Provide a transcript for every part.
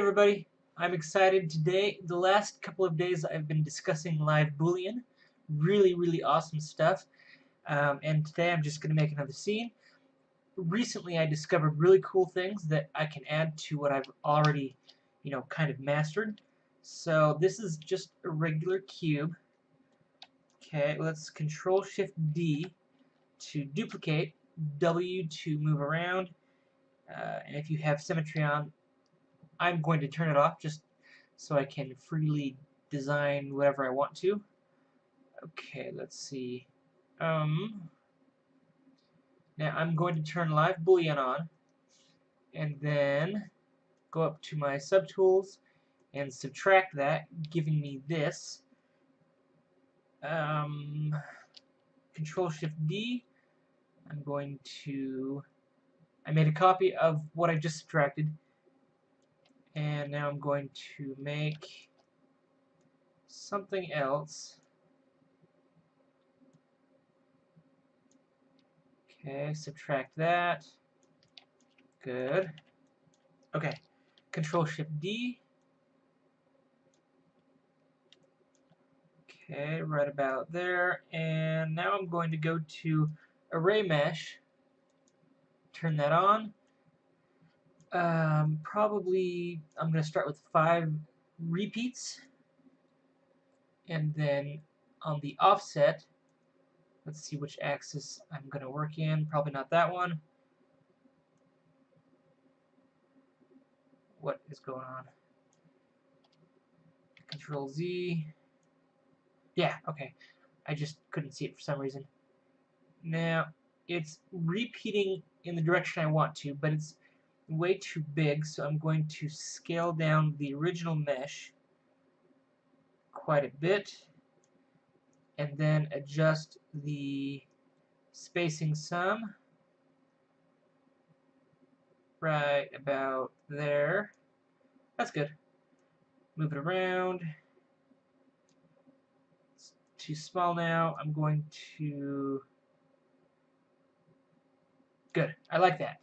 everybody, I'm excited today. The last couple of days I've been discussing live Boolean. Really awesome stuff. And today I'm just going to make another scene. Recently I discovered really cool things that I can add to what I've already, kind of mastered. So this is just a regular cube. Okay, let's Control-Shift-D to duplicate, W to move around, and if you have symmetry on, I'm going to turn it off just so I can freely design whatever I want to. Okay, let's see. Now I'm going to turn Live Boolean on, and then go up to my subtools and subtract that, giving me this. Control-Shift-D. I made a copy of what I just subtracted, and now I'm going to make something else. Okay, subtract that. Good. Okay, Control-Shift-D. Okay, right about there. And now I'm going to go to Array Mesh. Turn that on. Probably I'm going to start with 5 repeats. And then on the offset, let's see which axis I'm going to work in. Probably not that one. What is going on? Control-Z. Yeah, okay. I just couldn't see it for some reason. Now, it's repeating in the direction I want to, but it's way too big, so I'm going to scale down the original mesh quite a bit, and then adjust the spacing some right about there. That's good. Move it around. It's too small now. I'm going to... Good. I like that.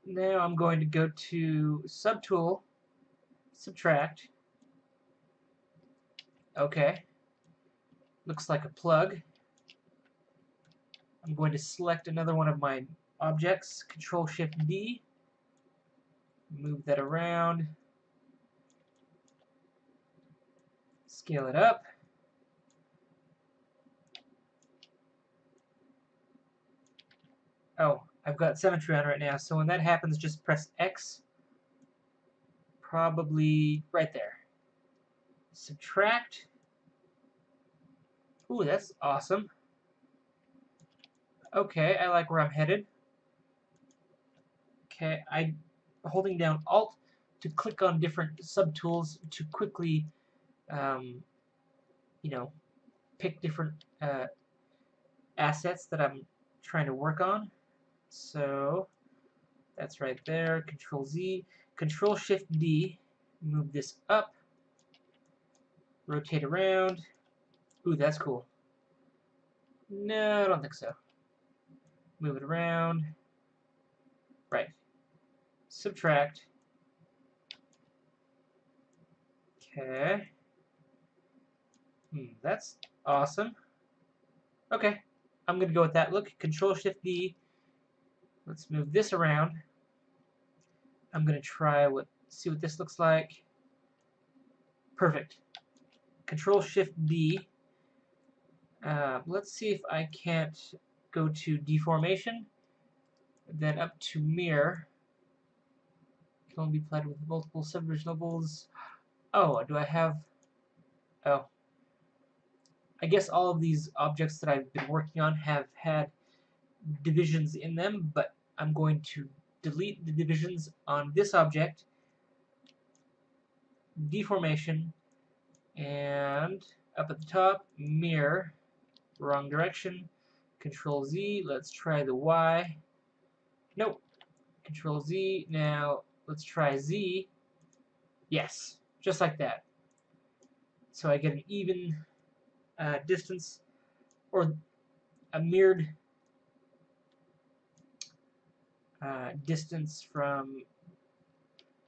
Now I'm going to go to Subtool, Subtract. Okay. Looks like a plug. I'm going to select another one of my objects, Control-Shift-D, move that around, scale it up. Oh, I've got symmetry on right now, so when that happens, just press X, probably right there. Subtract. Ooh, that's awesome. Okay, I like where I'm headed. Okay, I'm holding down Alt to click on different subtools to quickly, pick different assets that I'm trying to work on. So that's right there. Control-Z, Control-Shift-D, move this up, rotate around. Ooh, that's cool. No, I don't think so. Move it around. Right. Subtract. Okay. That's awesome. Okay. I'm going to go with that look. Control-Shift-D. Let's move this around. I'm going to see what this looks like. Perfect. Control-Shift-D. Let's see if I can't go to deformation, then up to mirror. Can only be applied with multiple subdivision levels. Oh, do I have... Oh. I guess all of these objects that I've been working on have had divisions in them, but I'm going to delete the divisions on this object, deformation, and up at the top, mirror, wrong direction, Control-Z, let's try the Y, nope, Control-Z, now let's try Z, yes, just like that. So I get an even distance, or a mirrored distance from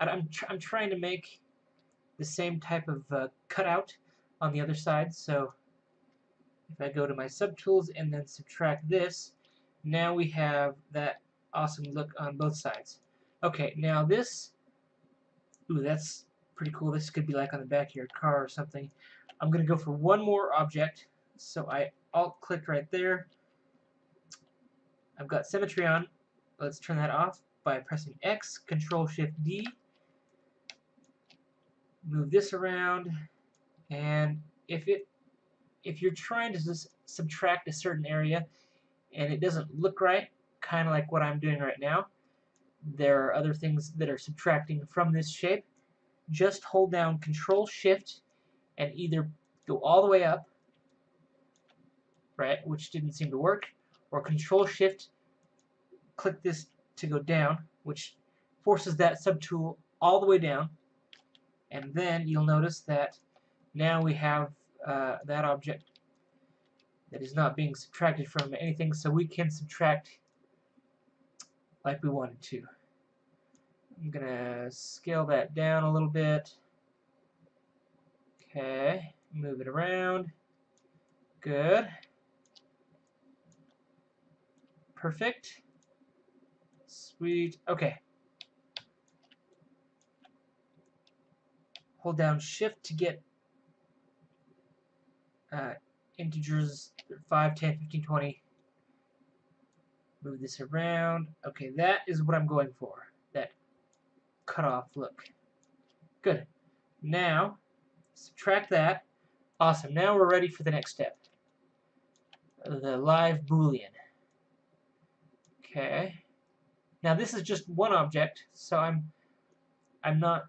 I'm trying to make the same type of cutout on the other side. So if I go to my subtools and then subtract this, now we have that awesome look on both sides. Okay, now this, ooh, that's pretty cool. This could be like on the back of your car or something. I'm going to go for one more object. So I alt-click right there. I've got symmetry on. Let's turn that off by pressing X, Control-Shift-D. Move this around, and if you're trying to just subtract a certain area and it doesn't look right, kind of like what I'm doing right now, there are other things that are subtracting from this shape. Just hold down Control-Shift and either go all the way up, right, which didn't seem to work, or Control-Shift, click this to go down, which forces that subtool all the way down, and then you'll notice that now we have that object that is not being subtracted from anything, so we can subtract like we wanted to. I'm gonna scale that down a little bit. Okay, move it around. Good. Perfect. Sweet. Okay. Hold down Shift to get integers 5, 10, 15, 20. Move this around. Okay, that is what I'm going for. That cutoff look. Good. Now, subtract that. Awesome. Now we're ready for the next step. The live Boolean. Okay. Now this is just one object, so I'm not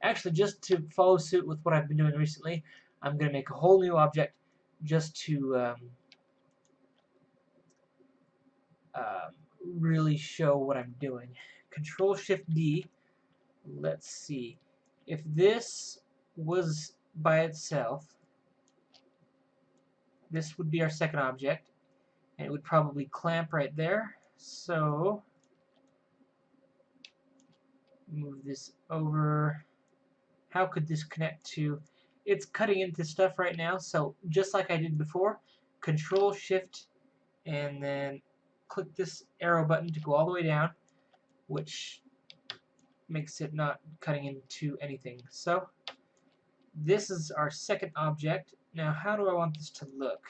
actually, just to follow suit with what I've been doing recently, I'm going to make a whole new object just to really show what I'm doing. Control-Shift-D. Let's see. If this was by itself, this would be our second object, and it would probably clamp right there. So move this over. How could this connect to? It's cutting into stuff right now, so just like I did before, Control-Shift and then click this arrow button to go all the way down, which makes it not cutting into anything. So this is our second object. Now how do I want this to look?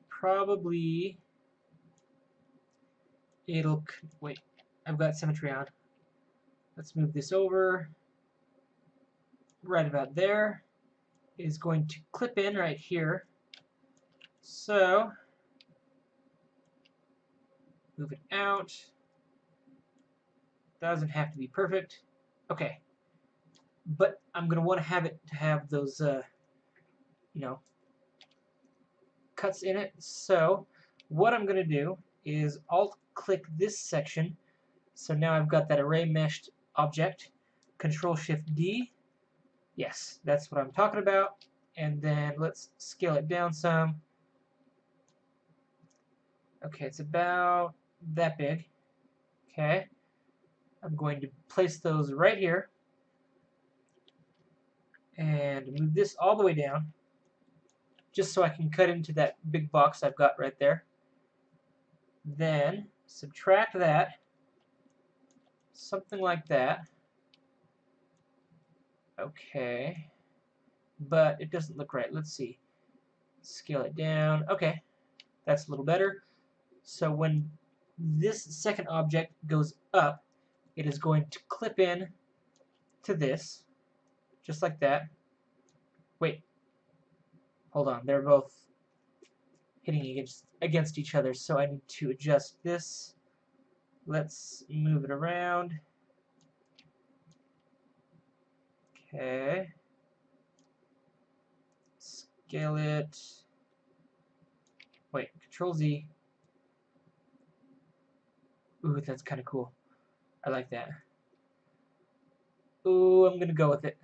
Probably it'll, wait, I've got symmetry on. Let's move this over. Right about there is going to clip in right here. So move it out. Doesn't have to be perfect. Okay. But I'm going to want to have it to have those, you know, cuts in it. So what I'm going to do is alt-click this section. So now I've got that array meshed object. Control-Shift-D. Yes, that's what I'm talking about. And then let's scale it down some. Okay, it's about that big. Okay. I'm going to place those right here. And move this all the way down, just so I can cut into that big box I've got right there. Then subtract that, something like that. Okay, but it doesn't look right. Let's see. Scale it down. Okay, that's a little better. So when this second object goes up, it is going to clip in to this, just like that. Wait, hold on. They're both hitting against each other, so I need to adjust this. Let's move it around. Okay. Scale it. Wait, Control-Z. Ooh, that's kind of cool. I like that. Ooh, I'm gonna go with it.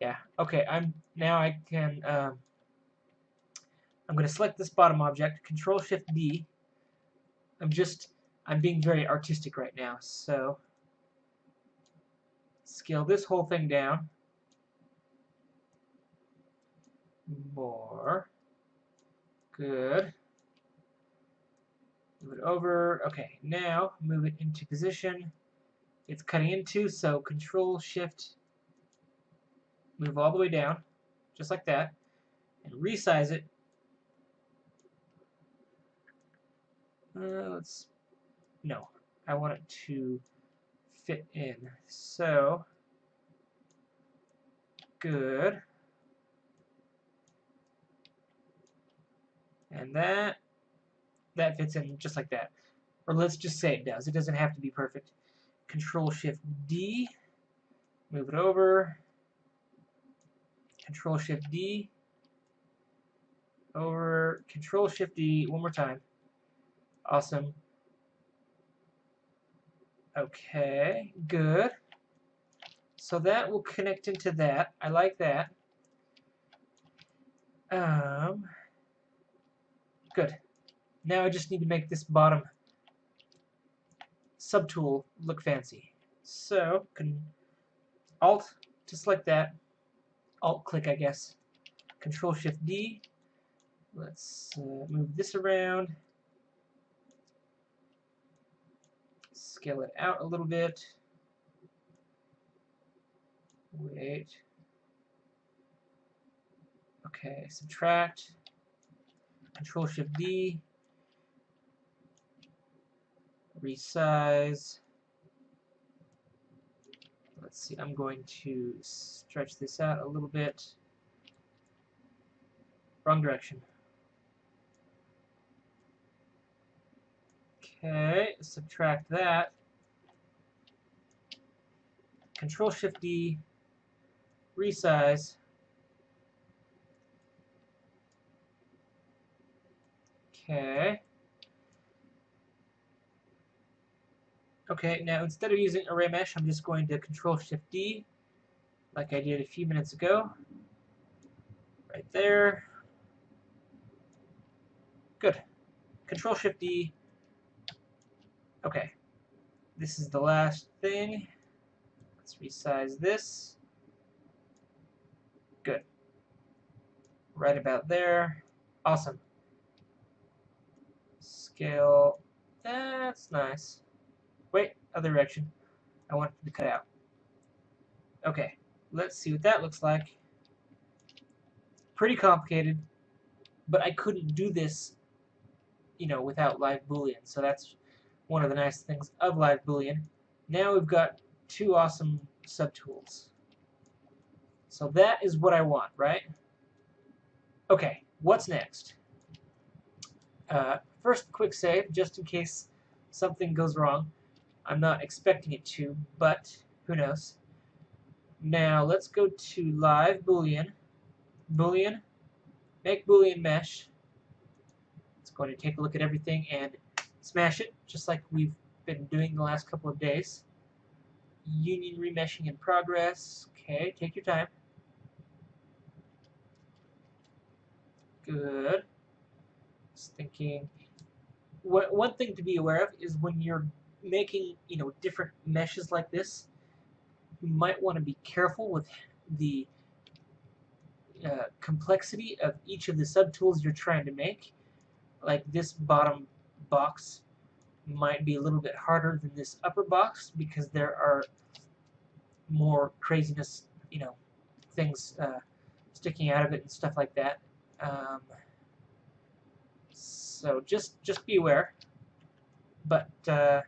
Yeah. Okay. I'm I'm going to select this bottom object, Control-Shift-D. I'm being very artistic right now, so scale this whole thing down. More. Good. Move it over. Okay, now move it into position. It's cutting into, so Control-Shift, move all the way down, just like that, and resize it. No, I want it to fit in. So, good. And that fits in just like that. Or let's just say it does. It doesn't have to be perfect. Control-Shift-D, move it over. Control-Shift-D, over. Control-Shift-D, one more time. Awesome. Okay, good. So that will connect into that. I like that. Good. Now I just need to make this bottom subtool look fancy. So, Alt to select that. Alt click, I guess. Control-Shift-D. Let's move this around. Scale it out a little bit. Wait. Okay, subtract. Control-Shift-D. Resize. Let's see, I'm going to stretch this out a little bit. Wrong direction. Okay, subtract that. Control-Shift-D. Resize. Okay. Okay, now instead of using array mesh, I'm just going to Control-Shift-D, like I did a few minutes ago. Right there. Good. Control-Shift-D. Okay. This is the last thing. Let's resize this. Good. Right about there. Awesome. Scale. That's nice. Wait, other direction. I want it to cut out. Okay, let's see what that looks like. Pretty complicated, but I couldn't do this, without Live Boolean. So that's one of the nice things of Live Boolean. Now we've got two awesome subtools. So that is what I want, right? Okay, what's next? First, quick save, just in case something goes wrong. I'm not expecting it to, but who knows. Now let's go to Live Boolean. Boolean, make Boolean mesh. It's going to take a look at everything and smash it, just like we've been doing the last couple of days. Union remeshing in progress. Okay, take your time. Good. Just thinking. One thing to be aware of is when you're making, different meshes like this, you might want to be careful with the complexity of each of the subtools you're trying to make. Like this bottom box might be a little bit harder than this upper box because there are more craziness, things sticking out of it and stuff like that. So just be aware. But let's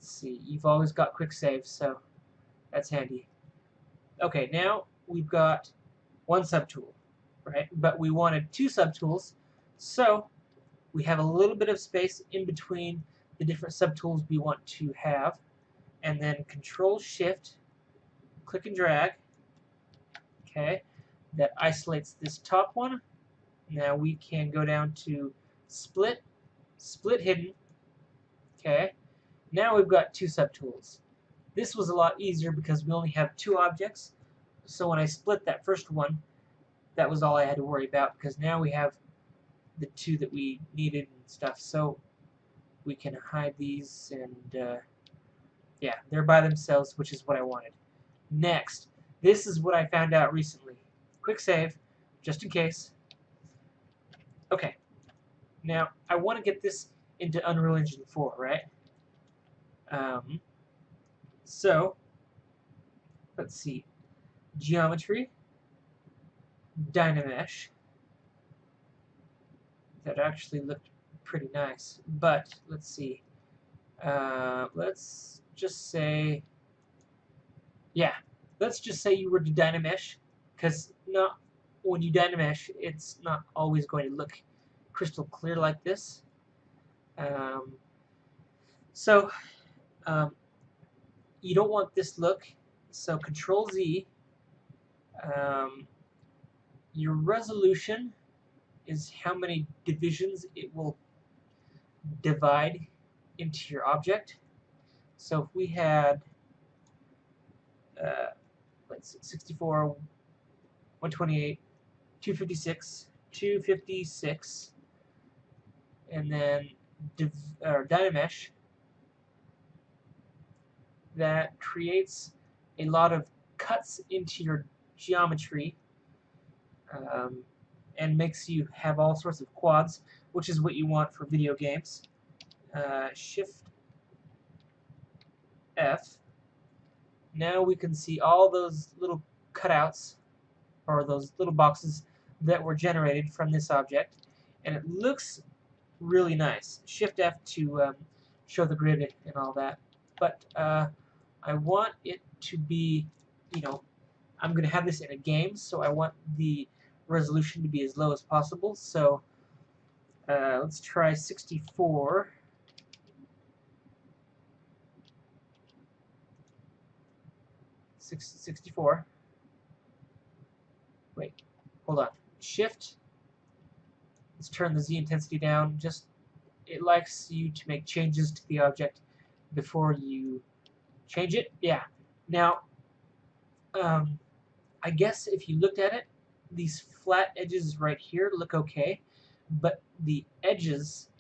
see, you've always got quick save, so that's handy. Okay, now we've got one subtool, right? But we wanted two subtools, so we have a little bit of space in between the different subtools we want to have, and then Control-Shift, click and drag. Okay, that isolates this top one. Now we can go down to Split, Split Hidden. Okay, now we've got two subtools. This was a lot easier because we only have two objects, so when I split that first one, that was all I had to worry about, because now we have the two that we needed and stuff. So we can hide these, and yeah, they're by themselves, which is what I wanted. Next, this is what I found out recently. Quick save, just in case. Okay, now I want to get this into Unreal Engine 4, right? So, let's see. Geometry, Dynamesh. That actually looked pretty nice, but let's see. Let's just say, yeah, let's just say you were to Dynamesh, because not when you Dynamesh, it's not always going to look crystal clear like this. So you don't want this look. So Control Z. Your resolution is how many divisions it will divide into your object. So if we had let's see, 64, 128, 256, 256, and then Dynamesh, that creates a lot of cuts into your geometry and makes you have all sorts of quads, which is what you want for video games. Shift F. Now we can see all those little cutouts, or those little boxes that were generated from this object, and it looks really nice. Shift F to show the grid and all that. But I want it to be, you know, I'm going to have this in a game, so I want the resolution to be as low as possible. So let's try 64. Six, 64. Wait, hold on. Shift. Let's turn the Z intensity down. Just, it likes you to make changes to the object before you change it. Yeah. Now, I guess if you looked at it, these flat edges right here look okay, but the edges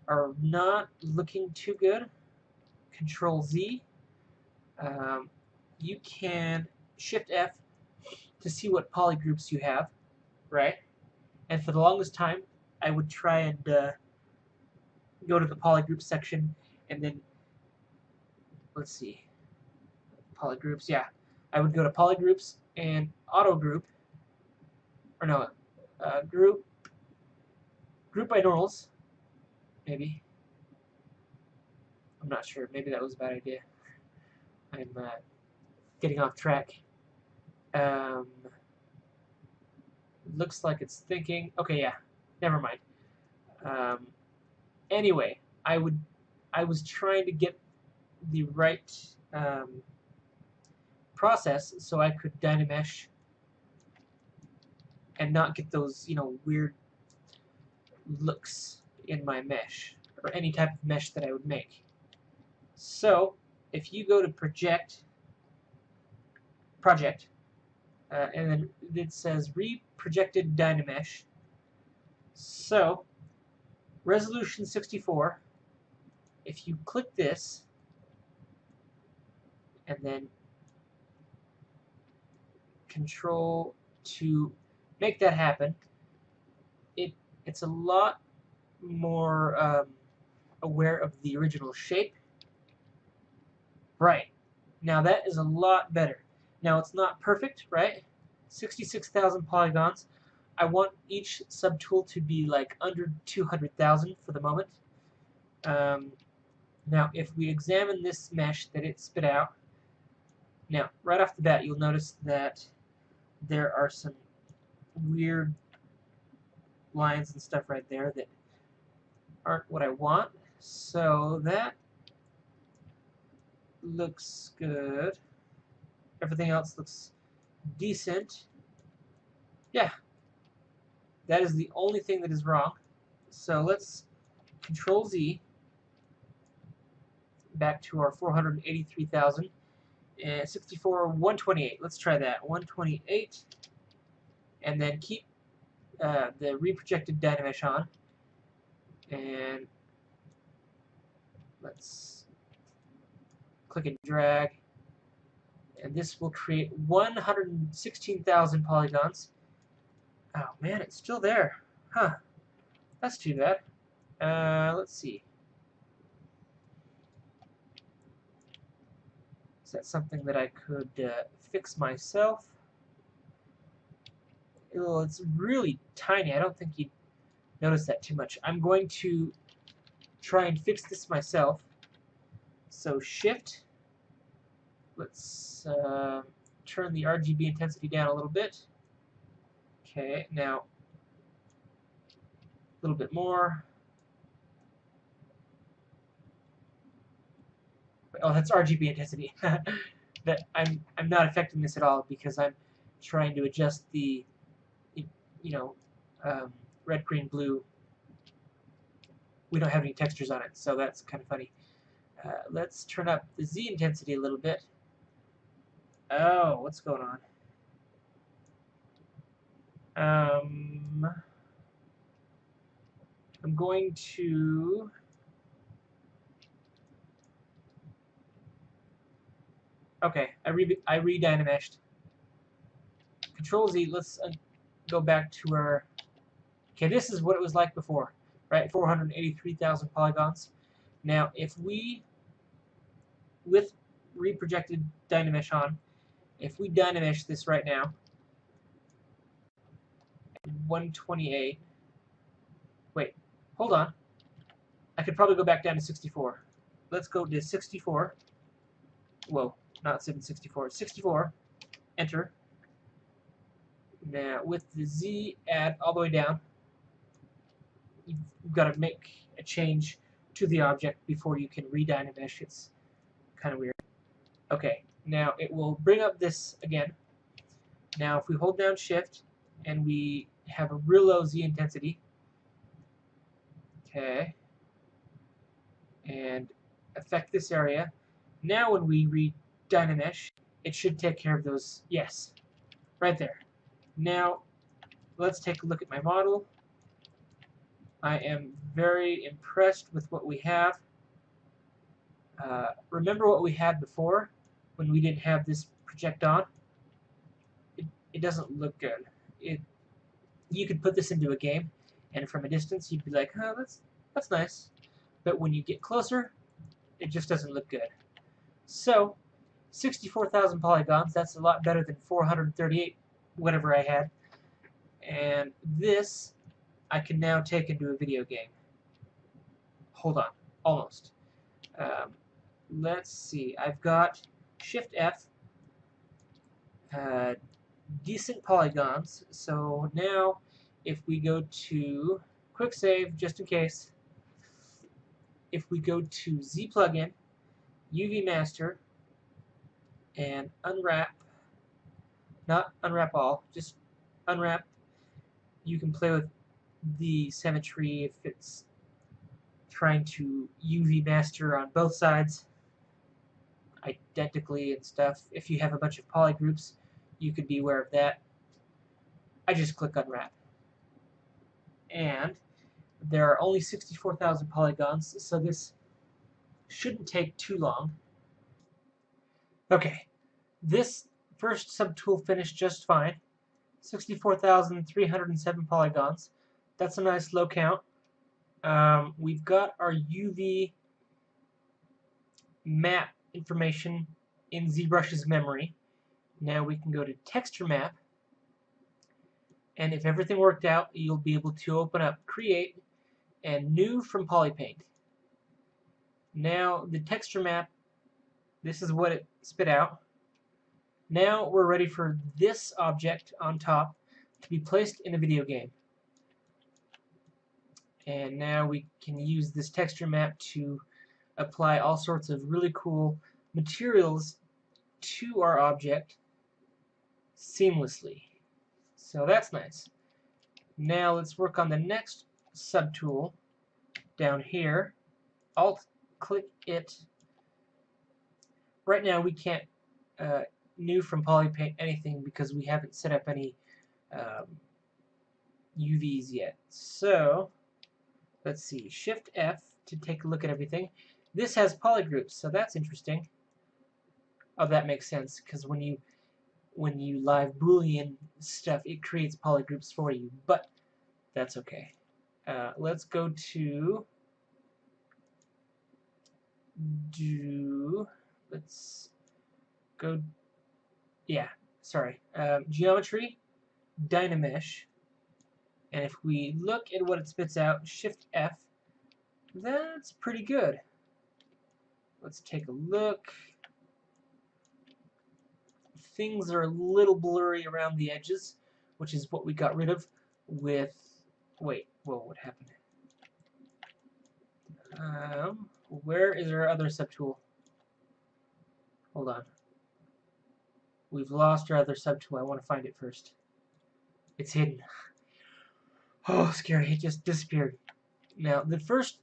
are not looking too good. Control Z. You can Shift F to see what polygroups you have, right? And for the longest time, I would try and go to the polygroup section, and then, let's see, polygroups, yeah. I would go to polygroups and auto group, or no, group by normals, maybe. I'm not sure. Maybe that was a bad idea. I'm getting off track. Looks like it's thinking. Okay, yeah. Never mind. Anyway, I was trying to get the right process so I could Dynamesh and not get those, you know, weird looks in my mesh, or any type of mesh that I would make. So if you go to project, and then it says reprojected Dynamesh. So resolution 64. If you click this and then control to make that happen, it's a lot more aware of the original shape. Right. Now that is a lot better. Now it's not perfect, right? 66,000 polygons. I want each subtool to be like under 200,000 for the moment. Now if we examine this mesh that it spit out, now right off the bat you'll notice that there are some weird lines and stuff right there that aren't what I want. So that looks good. Everything else looks decent. Yeah, that is the only thing that is wrong. So let's Control Z back to our 483,000 and 64, 128. Let's try that. 128, and then keep the reprojected Dynamesh on, and let's click and drag, and this will create 116,000 polygons. Oh man, it's still there. Huh. That's too bad. Let's see. Is that something that I could fix myself? Oh, it's really tiny. I don't think you'd notice that too much. I'm going to try and fix this myself. So Shift. Let's turn the RGB intensity down a little bit. Okay, now a little bit more. Oh, that's RGB intensity. That I'm not affecting this at all because I'm trying to adjust the, you know, red, green, blue. We don't have any textures on it, so that's kind of funny. Let's turn up the Z intensity a little bit. Oh, what's going on? I'm going to okay. I re-dynameshed. Control Z. Let's go back to our. Okay, this is what it was like before, right? 483,000 polygons. Now, if we, with reprojected Dynamesh on, if we Dynamesh this right now, 128. Wait, hold on. I could probably go back down to 64. Let's go to 64. Whoa, not 764. 64. Enter. Now, with the Z add all the way down, you've got to make a change to the object before you can re-Dynamesh. It's kind of weird. Okay, now it will bring up this again. Now, if we hold down Shift and we have a real low Z intensity, okay, and affect this area, now when we re-Dynamesh, it should take care of those. Yes, right there. Now, let's take a look at my model. I am very impressed with what we have. Remember what we had before when we didn't have this project on? It doesn't look good. You could put this into a game, and from a distance you'd be like, oh, that's nice. But when you get closer, it just doesn't look good. So, 64,000 polygons, that's a lot better than 438, whatever I had. And this, I can now take into a video game. Hold on, almost. Let's see, I've got Shift F, decent polygons. So now, if we go to quick save, just in case, if we go to Z plugin, UV master, and unwrap, not unwrap all, just unwrap, you can play with the symmetry if it's trying to UV master on both sides identically and stuff. If you have a bunch of polygroups, you could be aware of that. I just click unwrap. And there are only 64,000 polygons, so this shouldn't take too long. Okay, this first subtool finished just fine. 64,307 polygons. That's a nice low count. We've got our UV map information in ZBrush's memory. Now we can go to texture map, and if everything worked out, you'll be able to open up create and new from polypaint. Now the texture map, this is what it spit out. Now we're ready for this object on top to be placed in a video game. And now we can use this texture map to apply all sorts of really cool materials to our object seamlessly. So that's nice. Now let's work on the next subtool down here. Alt-click it. Right now we can't new from polypaint anything because we haven't set up any UVs yet. So let's see, Shift F to take a look at everything. This has polygroups, so that's interesting. Oh, that makes sense, because when you live Boolean stuff, it creates polygroups for you, but that's okay. Let's go to let's go, yeah, sorry, geometry, Dynamesh, and if we look at what it spits out, Shift F, that's pretty good. Let's take a look. Things are a little blurry around the edges, which is what we got rid of with, wait, whoa, what happened? Where is our other subtool? Hold on. We've lost our other subtool. I want to find it first. It's hidden. Oh, scary. It just disappeared. Now, the first,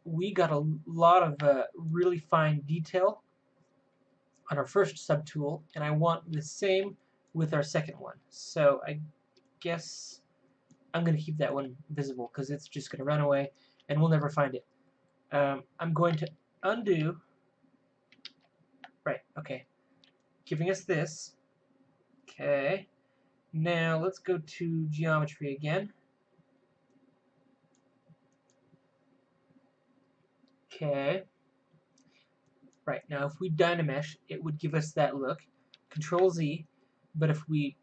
we got a lot of really fine detail on our first subtool, and I want the same with our second one. So I guess I'm going to keep that one visible because it's just going to run away and we'll never find it. I'm going to undo. Right, okay. Giving us this. Okay. Now let's go to geometry again. Okay. Right, now if we Dynamesh, it would give us that look. Control Z. But if we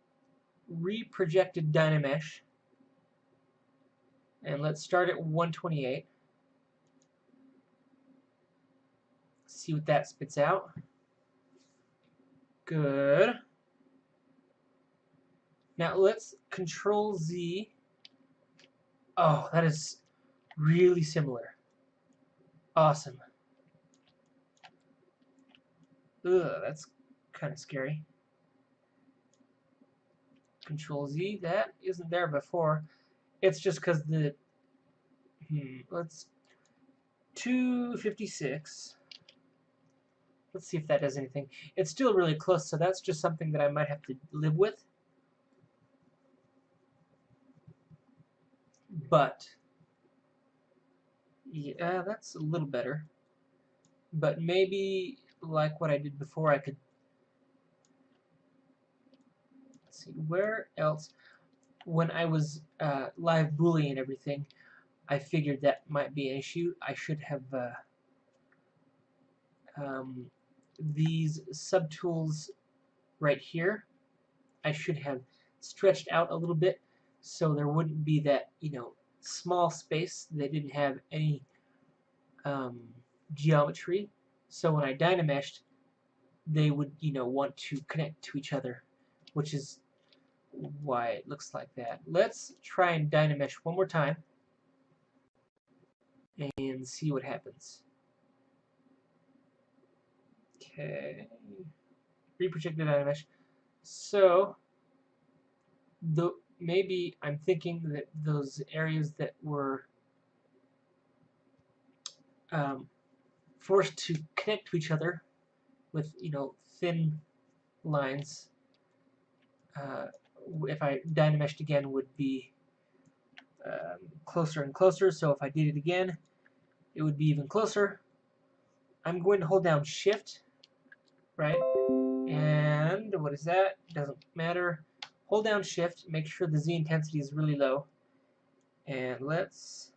reprojected Dynamesh, and let's start at 128. See what that spits out. Good. Now let's Control Z. Oh, that is really similar. Awesome. Ugh, that's kind of scary. Control Z. That isn't there before. It's just because the let's 256. Let's see if that does anything. It's still really close, so that's just something that I might have to live with. But yeah, that's a little better. But maybe like what I did before, I could, let's see, where else? When I was live Boolean and everything, I figured that might be an issue. I should have these subtools right here. I should have stretched out a little bit so there wouldn't be that, small space that didn't have any geometry. So when I Dynameshed, they would, want to connect to each other, which is why it looks like that. Let's try and Dynamesh one more time and see what happens. Okay, reprojected Dynamesh. So maybe I'm thinking that those areas that were forced to connect to each other with, thin lines, if I Dynameshed again, would be closer and closer. So if I did it again, it would be even closer. I'm going to hold down Shift, right? And what is that? Doesn't matter. Hold down Shift, make sure the Z intensity is really low. And let's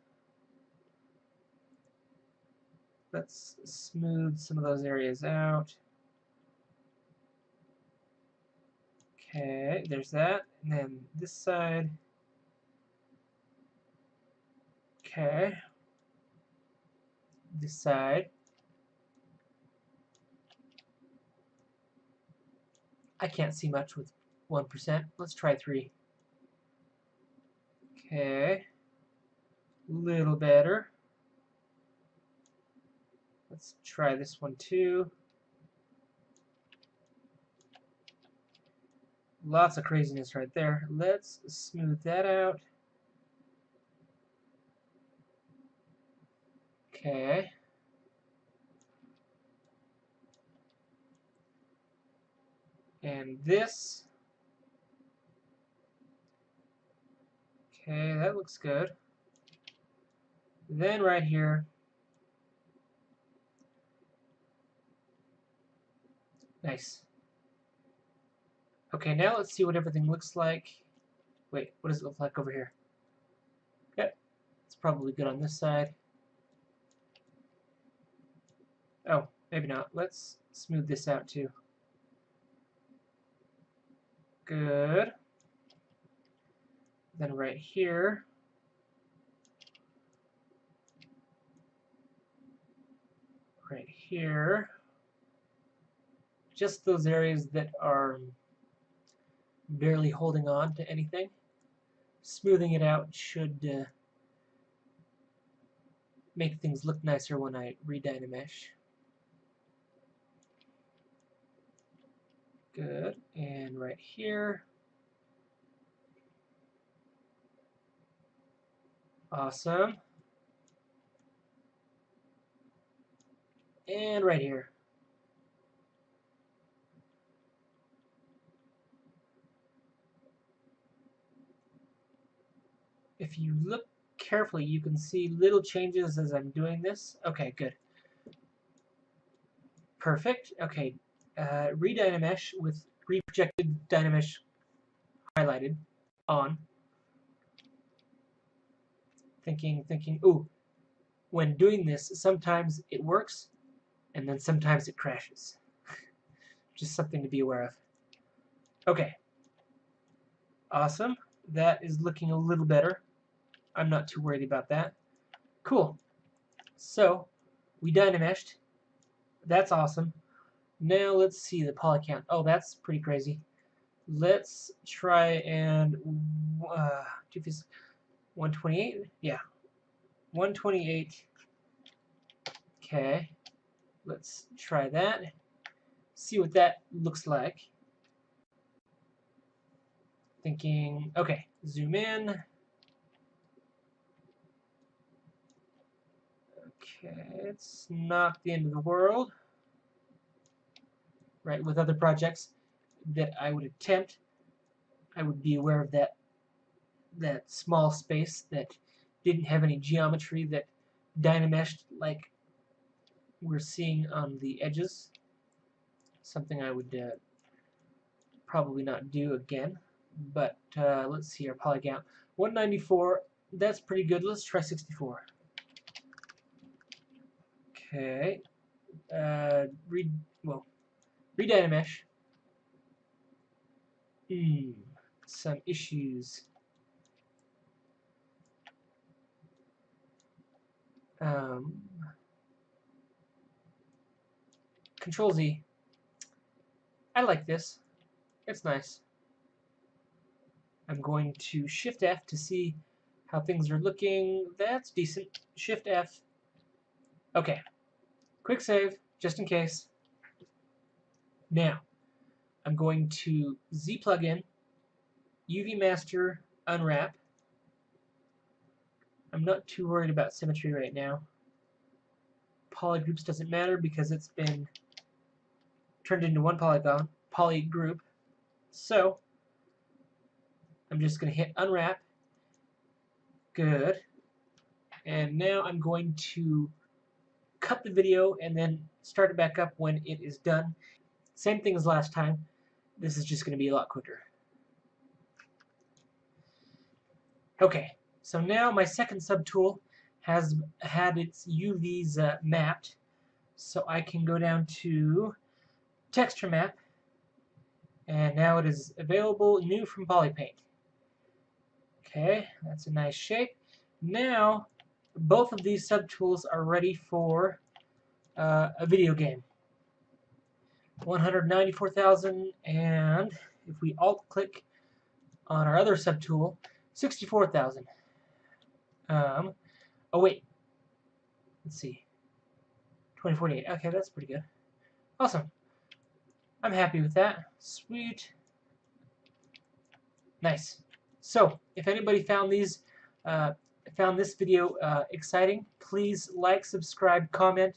smooth some of those areas out. Okay, there's that. And then this side. Okay. This side. I can't see much with 1%. Let's try 3. Okay. Little better. Let's try this one too. Lots of craziness right there. Let's smooth that out. Okay. And this. Okay, that looks good. Then right here, nice. Okay, now let's see what everything looks like. Wait, what does it look like over here? Okay, it's probably good on this side. Oh, maybe not. Let's smooth this out too. Good. Then right here, right here, just those areas that are barely holding on to anything. Smoothing it out should make things look nicer when I redynamesh. Good. And right here. Awesome. And right here. If you look carefully, you can see little changes as I'm doing this. Okay, good. Perfect. Okay, redynamesh with reprojected dynamesh highlighted on. Thinking, ooh, when doing this, sometimes it works, and then sometimes it crashes. Just something to be aware of. Okay. Awesome. That is looking a little better. I'm not too worried about that. Cool. So, we dynameshed. That's awesome. Now let's see the poly count. Oh, that's pretty crazy. Let's try and 128. Yeah, 128. Okay, let's try that. See what that looks like. Thinking. Okay, zoom in. Okay, it's not the end of the world. Right, with other projects that I would attempt, I would be aware of that small space that didn't have any geometry, that dynameshed like we're seeing on the edges. Something I would probably not do again. But let's see our poly count. 194. That's pretty good. Let's try 64. Okay. Redynamesh. Some issues. Control Z. I like this. It's nice. I'm going to Shift F to see how things are looking. That's decent. Shift F. Okay. Quick save, just in case. Now, I'm going to Z plugin, UV master, unwrap. I'm not too worried about symmetry right now. Polygroups doesn't matter because it's been turned into one polygon, polygroup. So, I'm just going to hit unwrap. Good. And now I'm going to cut the video and then start it back up when it is done. Same thing as last time. This is just going to be a lot quicker. Okay, so now my second subtool has had its UVs mapped, so I can go down to texture map, and now it is available new from Polypaint. Okay, that's a nice shape. Now both of these subtools are ready for a video game. 194,000, and if we alt click on our other subtool, 64,000. Oh wait, let's see, 2048. Okay, that's pretty good. Awesome. I'm happy with that. Sweet. Nice. So, if anybody found this video exciting, please like, subscribe, comment,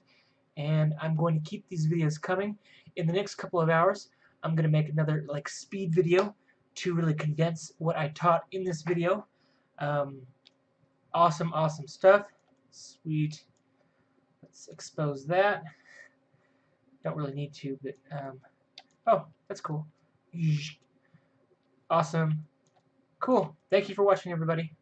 and I'm going to keep these videos coming. In the next couple of hours, I'm going to make another speed video to really condense what I taught in this video. Awesome, awesome stuff. Sweet. Let's expose that. Don't really need to, but oh, that's cool. Awesome. Cool. Thank you for watching, everybody.